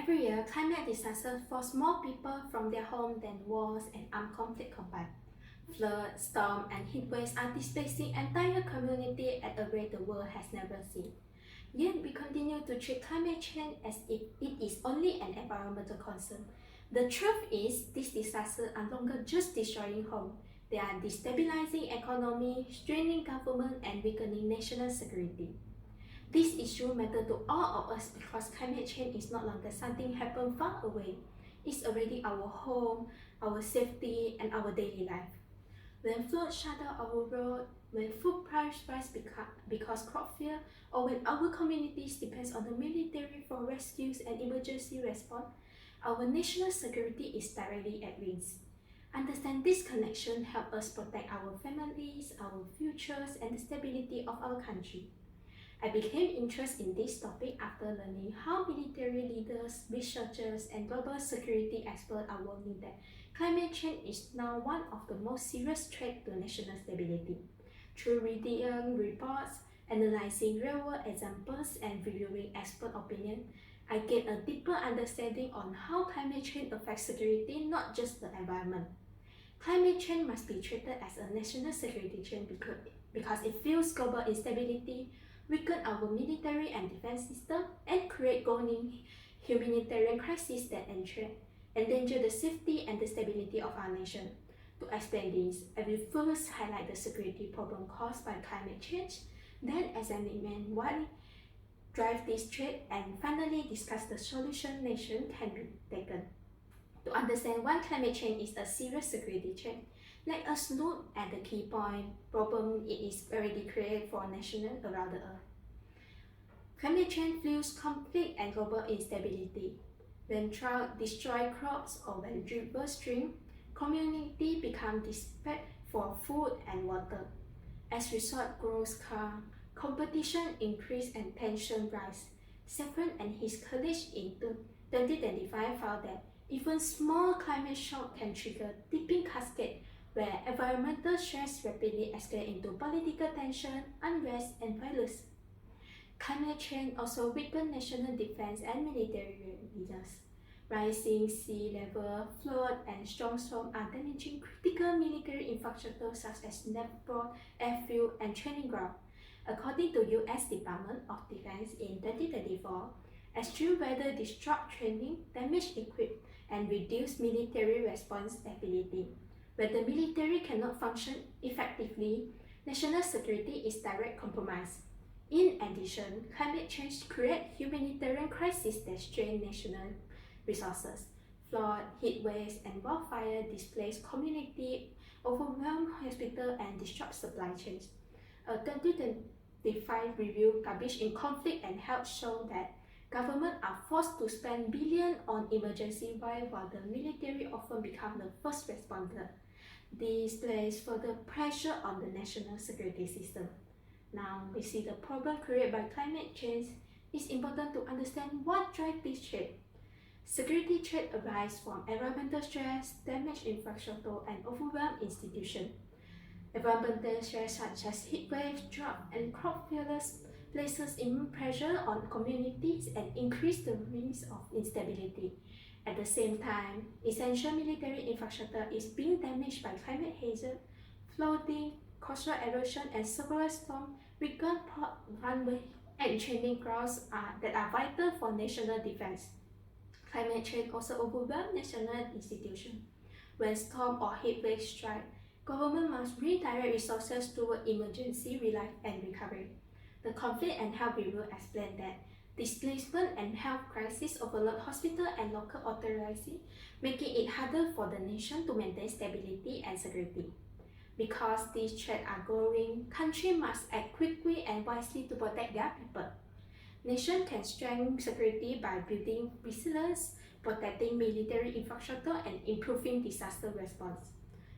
Every year, climate disasters force more people from their home than wars and armed conflict combined. Flood, storm, and heat waves are displacing entire communities at a rate the world has never seen. Yet we continue to treat climate change as if it is only an environmental concern. The truth is, these disasters are no longer just destroying homes. They are destabilizing economy, straining government, and weakening national security. This issue matters to all of us because climate change is no longer something happening far away. It's already our home, our safety, and our daily life. When floods shatter our road, when food price rise because crop fail, or when our communities depend on the military for rescues and emergency response, our national security is directly at risk. Understand this connection helps us protect our families, our futures, and the stability of our country. I became interested in this topic after learning how military leaders, researchers, and global security experts are warning that climate change is now one of the most serious threats to national stability. Through reading reports, analyzing real-world examples, and reviewing expert opinion, I gained a deeper understanding on how climate change affects security, not just the environment. Climate change must be treated as a national security change because it fuels global instability, weaken our military and defense system, and create growing humanitarian crises that endanger the safety and the stability of our nation. To explain this, I will first highlight the security problem caused by climate change, then examine what drives this threat, and finally discuss the solution nation can be taken. To understand why climate change is a serious security threat, let us look at the key problem it is already created for nations around the earth. Climate change fuels conflict and global instability. When drought destroy crops or when rivers shrink, communities become desperate for food and water. As resource grows scarce, competition increases and tension rise. Saffron and his colleagues in 2025 found that even small climate shock can trigger tipping cascade where environmental stress rapidly escalate into political tension, unrest, and violence. Climate change also weakens national defense and military readiness. Rising sea level, flood, and strong storms are damaging critical military infrastructure such as airport, airfield, and training ground. According to U.S. Department of Defense in 2024, extreme weather disrupt training, damage equipment, and reduce military response ability. When the military cannot function effectively, national security is direct compromised. In addition, climate change creates humanitarian crises that strain national resources. Flood, heat waves, and wildfire displace community, overwhelm hospitals, and disrupt supply chains. A 2025 review published in Conflict and Health showed that governments are forced to spend billions on emergency while the military often become the first responder. This places further pressure on the national security system. Now we see the problem created by climate change. It's important to understand what drives this threat. Security threats arise from environmental stress, damaged infrastructure, and overwhelmed institutions. Environmental stress such as heat waves, drought, and crop failures places immense pressure on communities and increase the risk of instability. At the same time, essential military infrastructure is being damaged by climate hazard, flooding, coastal erosion, and severe storms, weaken port runway and training grounds that are vital for national defense. Climate change also overwhelms national institutions. When storm or heat waves strike, government must redirect resources toward emergency relief and recovery. The Conflict and Health Review explained that displacement and health crisis overload hospital and local authorities, making it harder for the nation to maintain stability and security. Because these threats are growing, countries must act quickly and wisely to protect their people. Nations can strengthen security by building resilience, protecting military infrastructure, and improving disaster response.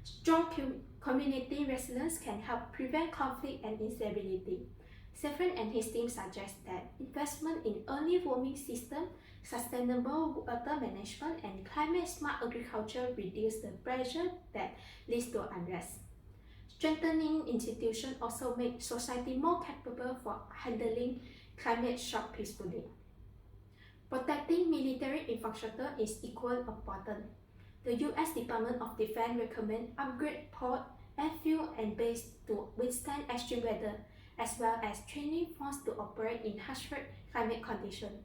Strong community resilience can help prevent conflict and instability. Saffron and his team suggest that investment in early warning systems, sustainable water management, and climate-smart agriculture reduce the pressure that leads to unrest. Strengthening institutions also make society more capable for handling climate shock peacefully. Protecting Building military infrastructure is equally important. The US Department of Defense recommends upgrade port, airfield, and base to withstand extreme weather, as well as training force to operate in harsher climate conditions.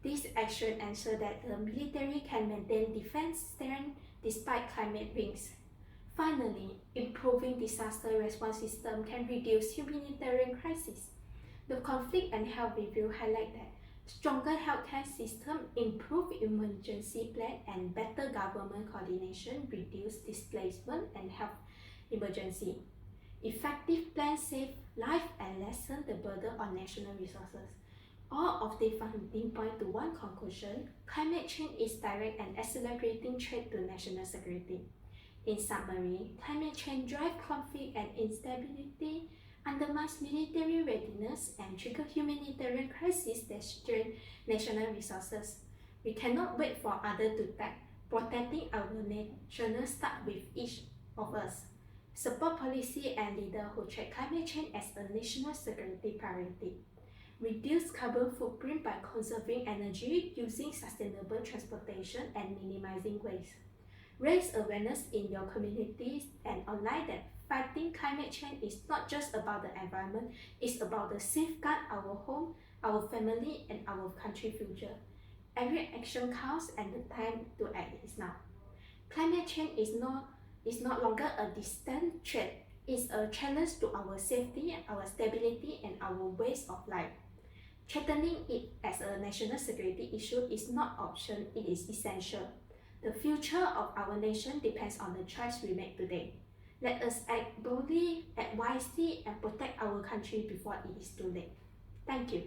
This action ensures that the military can maintain defense strength despite climate risks. Finally, improving disaster response system can reduce humanitarian crises. The Conflict and Health Review highlight that stronger healthcare system, improved emergency plan, and better government coordination reduce displacement and health emergency. Effective plans save life and lessen the burden on national resources. All of the findings point to one conclusion: climate change is direct and accelerating threat to national security. In summary, climate change drives conflict and instability, undermines military readiness, and triggers humanitarian crises that strain national resources. We cannot wait for others to act. Protecting our nation starts with each of us. Support policy and leaders who treat climate change as a national security priority. Reduce carbon footprint by conserving energy, using sustainable transportation, and minimizing waste. Raise awareness in your communities and online that fighting climate change is not just about the environment, it's about the safeguard our home, our family, and our country future. Every action counts and the time to act is now. Climate change is no longer a distant threat, it's a challenge to our safety, our stability, and our ways of life. Threatening it as a national security issue is not option, it is essential. The future of our nation depends on the choice we make today. Let us act boldly, act wisely, and protect our country before it is too late. Thank you.